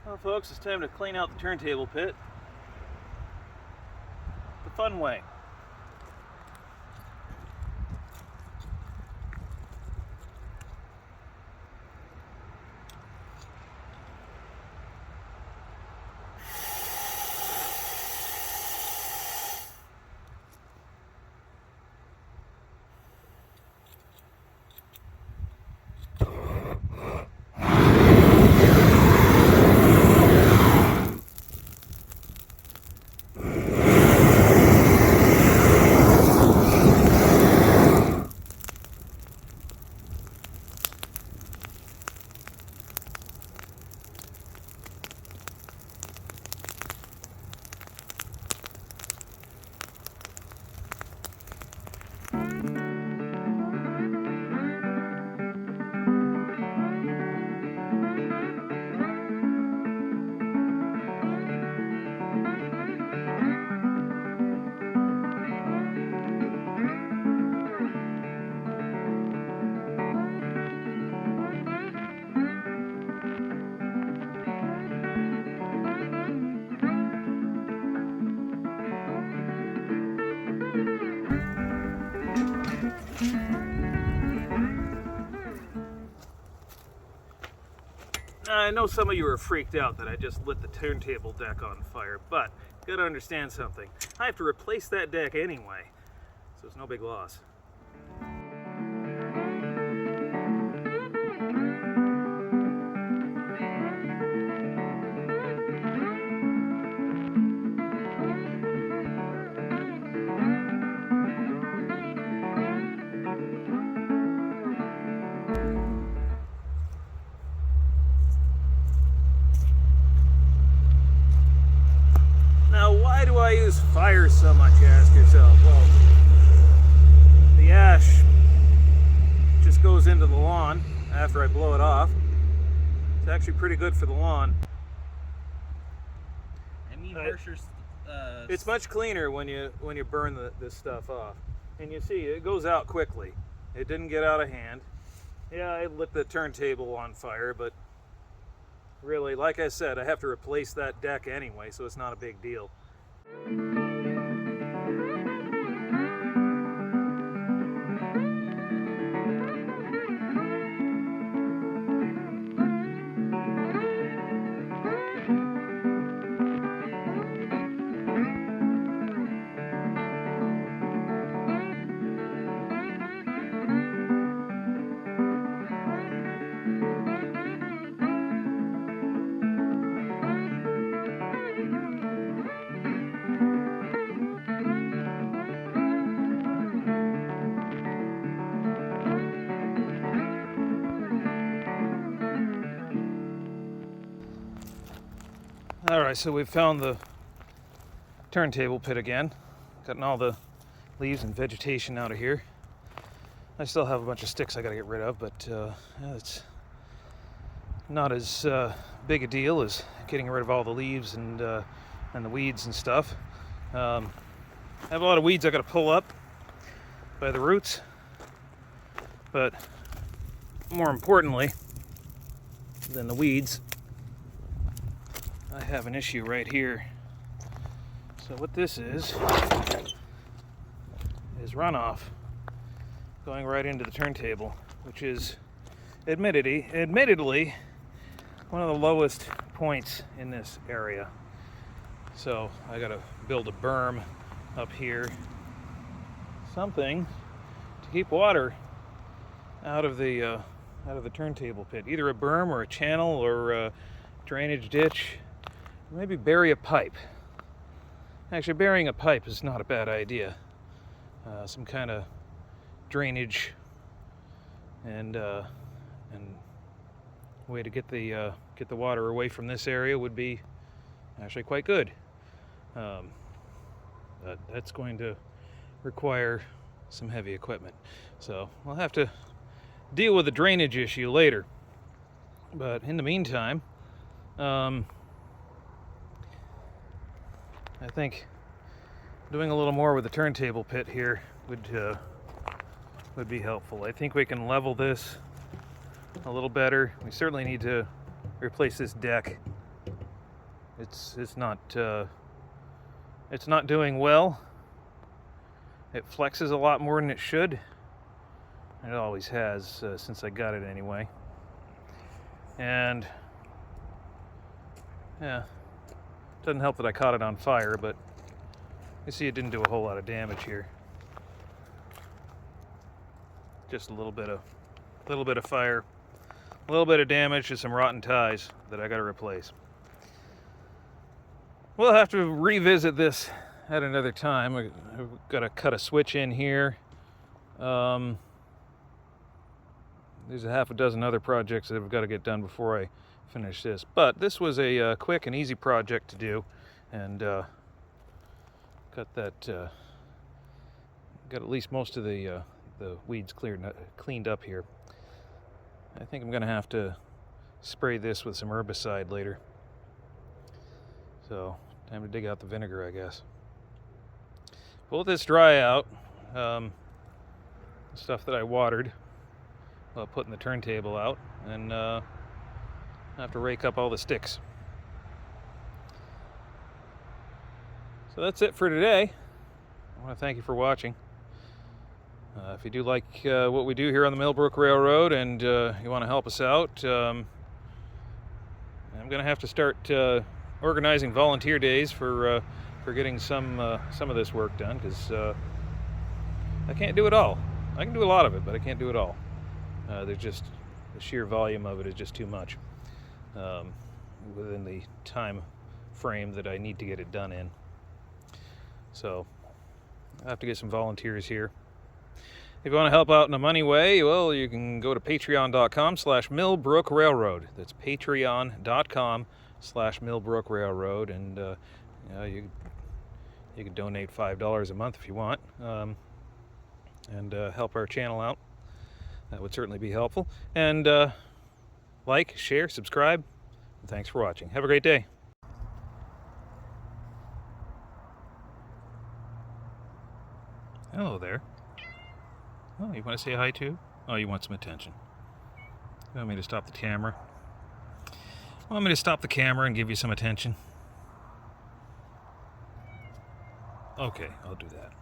Well, folks, it's time to clean out the turntable pit the fun way. I know some of you are freaked out that I just lit the turntable deck on fire, but you gotta understand something. I have to replace that deck anyway, so it's no big loss. Now, why do I use fire so much, you ask yourself? Well, the ash just goes into the lawn after I blow it off. It's actually pretty good for the lawn. I mean, harsher. It's much cleaner when you burn this stuff off. And you see, it goes out quickly. It didn't get out of hand. Yeah, I lit the turntable on fire, but really, like I said, I have to replace that deck anyway, so it's not a big deal. Alright, so we've found the turntable pit again. Gotten all the leaves and vegetation out of here. I still have a bunch of sticks I gotta get rid of, but yeah, it's not as big a deal as getting rid of all the leaves and the weeds and stuff. I have a lot of weeds I gotta pull up by the roots, but more importantly than the weeds, I have an issue right here. So what this is runoff going right into the turntable, which is admittedly one of the lowest points in this area. So I gotta build a berm up here, something to keep water out of the turntable pit, either a berm or a channel or a drainage ditch. Maybe bury a pipe. Actually, burying a pipe is not a bad idea. Some kind of drainage and way to get the water away from this area would be actually quite good. But that's going to require some heavy equipment, so we'll have to deal with the drainage issue later. But in the meantime, I think doing a little more with the turntable pit here would be helpful. I think we can level this a little better. We certainly need to replace this deck It's not doing well. It flexes a lot more than it should. It always has since I got it anyway. And yeah, doesn't help that I caught it on fire, but you see it didn't do a whole lot of damage here. Just a little bit of fire, a little bit of damage to some rotten ties that I got to replace. We'll have to revisit this at another time. I've got to cut a switch in here. There's a half a dozen other projects that I've got to get done before I finish this. But this was a quick and easy project to do, and got at least most of the weeds cleaned up here. I think I'm going to have to spray this with some herbicide later. So, time to dig out the vinegar, I guess. We'll let this dry out. Stuff that I watered while putting the turntable out, and I have to rake up all the sticks. So that's it for today. I want to thank you for watching. If you do like what we do here on the Millbrook Railroad and you want to help us out, I'm going to have to start organizing volunteer days for getting some of this work done, because I can't do it all. I can do a lot of it, but I can't do it all. There's just the sheer volume of it is just too much within the time frame that I need to get it done in. So I have to get some volunteers here. If you want to help out in a money way, well, you can go to patreon.com/Millbrook Railroad. That's patreon.com/Millbrook Railroad, and you can donate $5 a month if you want, and help our channel out. That would certainly be helpful. And like, share, subscribe. And thanks for watching. Have a great day. Hello there. Oh, you want to say hi too? Oh, you want some attention. You want me to stop the camera? Want me to stop the camera and give you some attention? Okay, I'll do that.